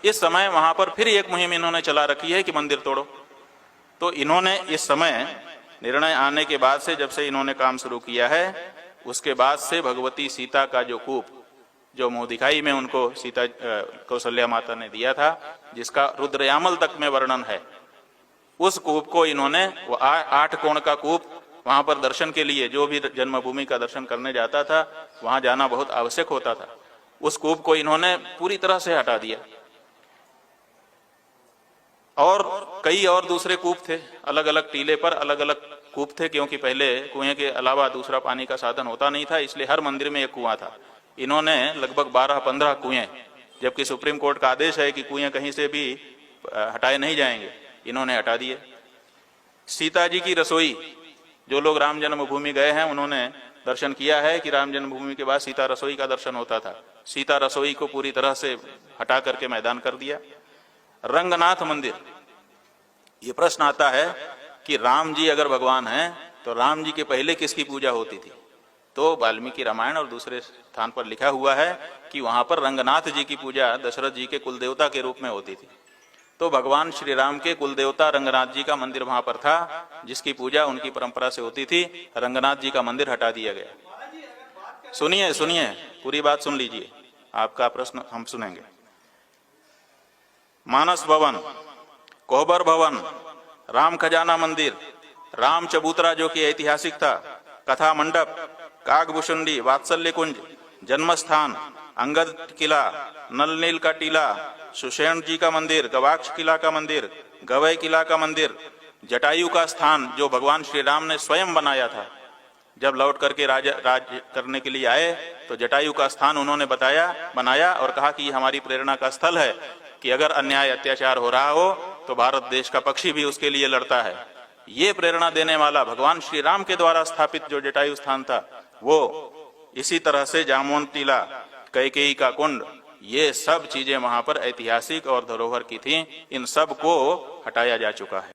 इस समय वहां पर फिर एक मुहिम इन्होंने चला रखी है कि मंदिर तोड़ो। तो इन्होंने इस समय निर्णय आने के बाद से, जब से इन्होंने काम शुरू किया है, उसके बाद से भगवती सीता का जो कूप, जो मुंह दिखाई में उनको सीता कौशल्या माता ने दिया था, जिसका रुद्रयामल तक में वर्णन है, उस कूप को इन्होंने, वो 8 कोण का कूप, वहां पर दर्शन के लिए जो भी जन्मभूमि का दर्शन करने जाता था वहां जाना बहुत आवश्यक होता था, उस कूप को इन्होंने पूरी तरह से हटा दिया। और कई और दूसरे कूप थे, अलग अलग टीले पर अलग अलग कूप थे, क्योंकि पहले कुएं के अलावा दूसरा पानी का साधन होता नहीं था, इसलिए हर मंदिर में एक कुआं था। इन्होंने लगभग 12-15 कुएं, जबकि सुप्रीम कोर्ट का आदेश है कि कुएं कहीं से भी हटाए नहीं जाएंगे, इन्होंने हटा दिए। सीता जी की रसोई, जो लोग राम जन्मभूमि गए हैं उन्होंने दर्शन किया है कि राम जन्मभूमि के बाद सीता रसोई का दर्शन होता था। सीता रसोई को पूरी तरह से हटा करके मैदान कर दिया। रंगनाथ मंदिर, ये प्रश्न आता है कि राम जी अगर भगवान हैं तो राम जी के पहले किसकी पूजा होती थी? तो वाल्मीकि रामायण और दूसरे स्थान पर लिखा हुआ है कि वहां पर रंगनाथ जी की पूजा दशरथ जी के कुलदेवता के रूप में होती थी। तो भगवान श्री राम के कुलदेवता रंगनाथ जी का मंदिर वहां पर था, जिसकी पूजा उनकी परंपरा से होती थी। रंगनाथ जी का मंदिर हटा दिया गया। सुनिए सुनिए, पूरी बात सुन लीजिए, आपका प्रश्न हम सुनेंगे। मानस भवन, कोहबर भवन, राम खजाना मंदिर, राम चबूतरा जो कि ऐतिहासिक था, कथा मंडप, कागभूषुंडी, वात्सल्य कुंज, जन्मस्थान, अंगद किला, नल नील का टीला, सुषेण जी का मंदिर, गवाक्ष किला का मंदिर, गवय किला का मंदिर, जटायु का स्थान जो भगवान श्री राम ने स्वयं बनाया था, जब लौट करके राज करने के लिए आए तो जटायु का स्थान उन्होंने बनाया और कहा कि ये हमारी प्रेरणा का स्थल है कि अगर अन्याय अत्याचार हो रहा हो तो भारत देश का पक्षी भी उसके लिए लड़ता है। ये प्रेरणा देने वाला भगवान श्री राम के द्वारा स्थापित जो जटायु स्थान था, वो इसी तरह से जामवंत टीला, कैकेयी का कुंड, ये सब चीजें वहां पर ऐतिहासिक और धरोहर की थी। इन सब को हटाया जा चुका है।